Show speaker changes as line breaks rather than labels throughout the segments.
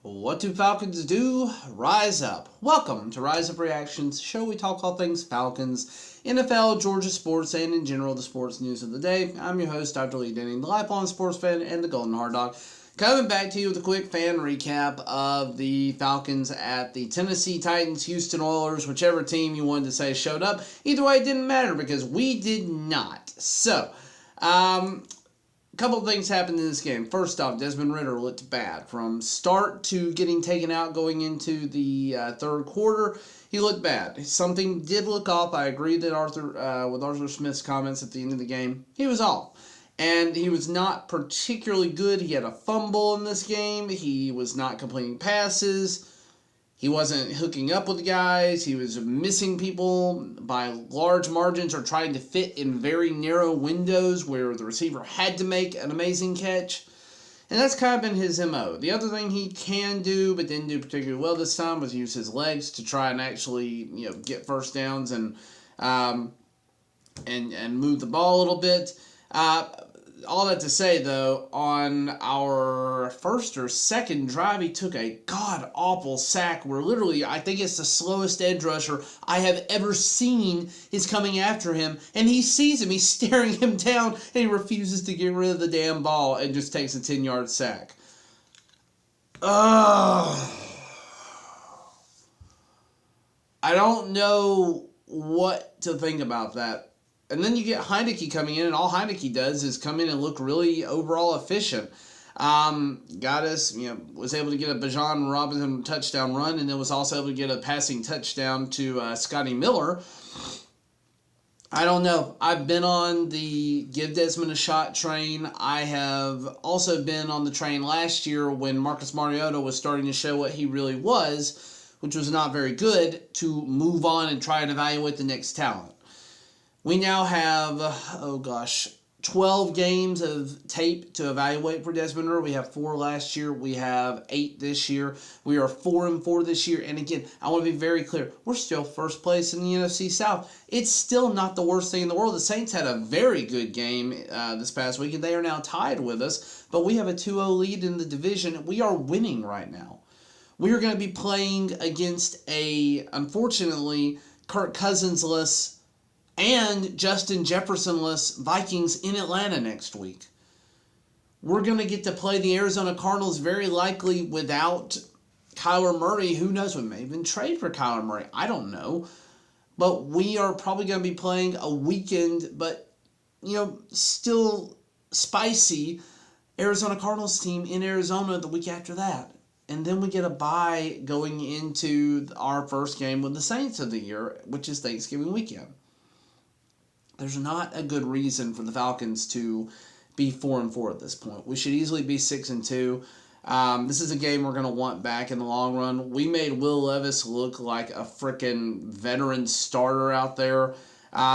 What do Falcons do? Rise up. Welcome to Rise Up Reactions, show we talk all things Falcons, NFL, Georgia sports, and in general the sports news of the day. I'm your host, Dr. Lee Denning, the lifelong sports fan and the Golden Hard Dog. Coming back to you with a quick fan recap of the Falcons at the Tennessee Titans, Houston Oilers, whichever team you wanted to say showed up. Either way, it didn't matter because we did not. So, couple of things happened in this game. First off, Desmond Ridder looked bad. From start to getting taken out going into the third quarter, he looked bad. Something did look off. I agree that with Arthur Smith's comments at the end of the game. He was off. And he was not particularly good. He had a fumble in this game. He was not completing passes. He wasn't hooking up with guys. He was missing people by large margins or trying to fit in very narrow windows where the receiver had to make an amazing catch. And that's kind of been his MO. The other thing he can do, but didn't do particularly well this time, was use his legs to try and actually, get first downs and move the ball a little bit. All that to say, though, on our first or second drive, he took a god-awful sack where literally, I think it's the slowest edge rusher I have ever seen is coming after him, and he sees him, he's staring him down, and he refuses to get rid of the damn ball and just takes a 10-yard sack. Ugh. I don't know what to think about that. And then you get Heineke coming in, and all Heineke does is come in and look really overall efficient. Got us, was able to get a Bijan Robinson touchdown run, and then was also able to get a passing touchdown to Scotty Miller. I don't know. I've been on the give Desmond a shot train. I have also been on the train last year when Marcus Mariota was starting to show what he really was, which was not very good, to move on and try and evaluate the next talent. We now have, 12 games of tape to evaluate for Desmond Ridder. We have 4 last year. We have 8 this year. We are 4-4 this year. And again, I want to be very clear. We're still first place in the NFC South. It's still not the worst thing in the world. The Saints had a very good game this past week, and they are now tied with us. But we have a 2-0 lead in the division. We are winning right now. We are going to be playing against unfortunately, Kirk Cousins-less and Justin Jefferson-less Vikings in Atlanta next week. We're going to get to play the Arizona Cardinals very likely without Kyler Murray. Who knows? We may even trade for Kyler Murray. I don't know. But we are probably going to be playing a weakened, but, still spicy Arizona Cardinals team in Arizona the week after that. And then we get a bye going into our first game with the Saints of the year, which is Thanksgiving weekend. There's not a good reason for the Falcons to be 4-4 at this point. We should easily be 6-2. This is a game we're going to want back in the long run. We made Will Levis look like a freaking veteran starter out there.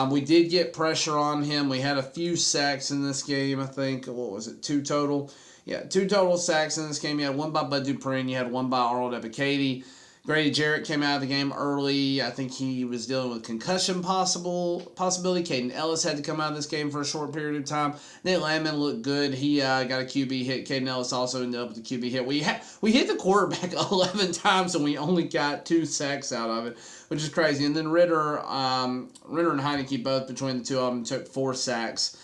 We did get pressure on him. We had a few sacks in this game, I think. What was it, 2 total? Yeah, 2 total sacks in this game. You had 1 by Bud Dupree, you had 1 by Arnold Ebiketie. Grady Jarrett came out of the game early. I think he was dealing with concussion possibility. Caden Ellis had to come out of this game for a short period of time. Nate Landman looked good. He got a QB hit. Caden Ellis also ended up with a QB hit. We hit the quarterback 11 times, and we only got 2 sacks out of it, which is crazy. And then Ridder and Heineke, both between the two of them, took 4 sacks.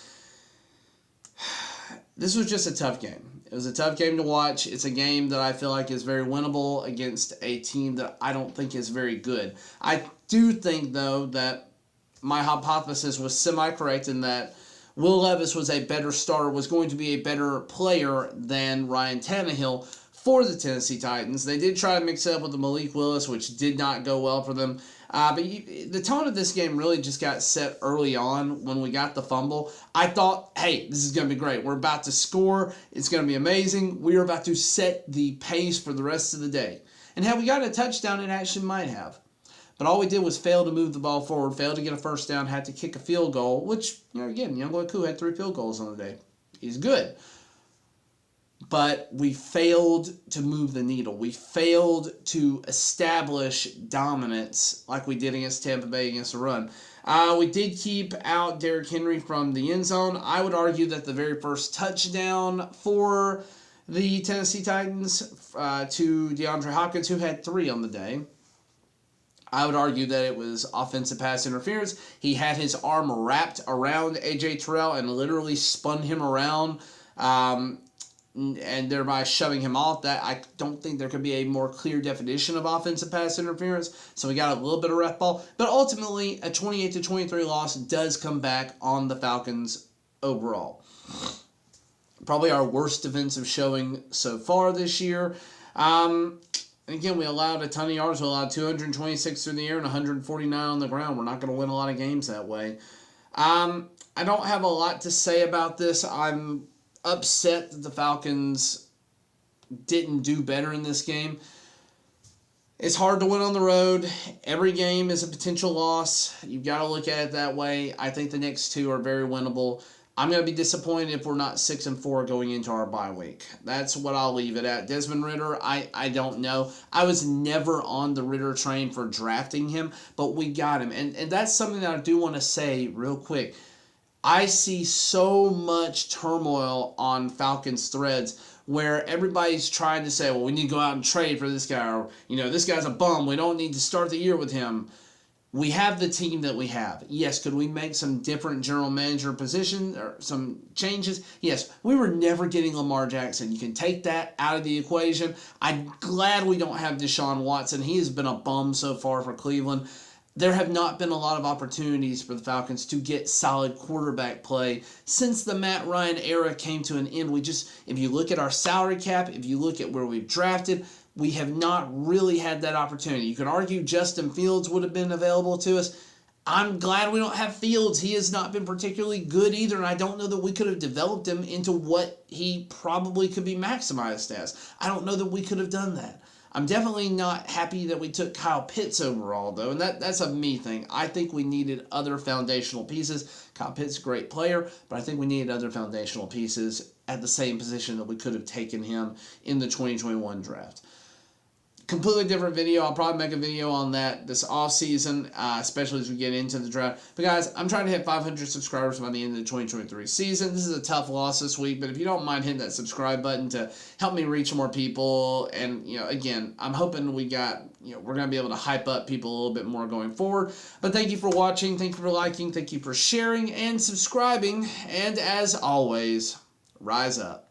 This was just a tough game. It was a tough game to watch. It's a game that I feel like is very winnable against a team that I don't think is very good. I do think, though, that my hypothesis was semi-correct in that Will Levis was a better starter, was going to be a better player than Ryan Tannehill for the Tennessee Titans. They did try to mix it up with the Malik Willis, which did not go well for them. But the tone of this game really just got set early on when we got the fumble. I thought, hey, this is going to be great. We're about to score. It's going to be amazing. We are about to set the pace for the rest of the day. And had we got a touchdown, it actually might have. But all we did was fail to move the ball forward, fail to get a first down, had to kick a field goal, which, again, Youngboy Koo had 3 field goals on the day. He's good. But we failed to move the needle. We failed to establish dominance like we did against Tampa Bay against the run. We did keep out Derrick Henry from the end zone. I would argue that the very first touchdown for the Tennessee Titans to DeAndre Hopkins, who had 3 on the day. I would argue that it was offensive pass interference. He had his arm wrapped around A.J. Terrell and literally spun him around, and thereby shoving him off. That I don't think there could be a more clear definition of offensive pass interference. So we got a little bit of ref ball. But ultimately, a 28-23 loss does come back on the Falcons overall. Probably our worst defensive showing so far this year. And again, we allowed a ton of yards. We allowed 226 through the air and 149 on the ground. We're not going to win a lot of games that way. I don't have a lot to say about this. I'm upset that the Falcons didn't do better in this game. It's hard to win on the road. Every game is a potential loss. You've got to look at it that way. I think the next 2 are very winnable. I'm going to be disappointed if we're not 6-4 going into our bye week. That's what I'll leave it at. Desmond Ridder, I don't know. I was never on the Ridder train for drafting him, but we got him. And that's something that I do want to say real quick. I see so much turmoil on Falcons threads where everybody's trying to say, well, we need to go out and trade for this guy, or, this guy's a bum. We don't need to start the year with him. We have the team that we have. Yes, could we make some different general manager position or some changes? Yes, we were never getting Lamar Jackson. You can take that out of the equation. I'm glad we don't have Deshaun Watson. He has been a bum so far for Cleveland. There have not been a lot of opportunities for the Falcons to get solid quarterback play since the Matt Ryan era came to an end. If you look at our salary cap, if you look at where we've drafted, we have not really had that opportunity. You can argue Justin Fields would have been available to us. I'm glad we don't have Fields. He has not been particularly good either, and I don't know that we could have developed him into what he probably could be maximized as. I don't know that we could have done that. I'm definitely not happy that we took Kyle Pitts overall, though, and that's a me thing. I think we needed other foundational pieces. Kyle Pitts is a great player, but I think we needed other foundational pieces at the same position that we could have taken him in the 2021 draft. Completely different video. I'll probably make a video on that this offseason, especially as we get into the draft. But guys, I'm trying to hit 500 subscribers by the end of the 2023 season. This is a tough loss this week, but if you don't mind hitting that subscribe button to help me reach more people, and again, I'm hoping we're going to be able to hype up people a little bit more going forward. But thank you for watching, thank you for liking, thank you for sharing and subscribing, and as always, rise up.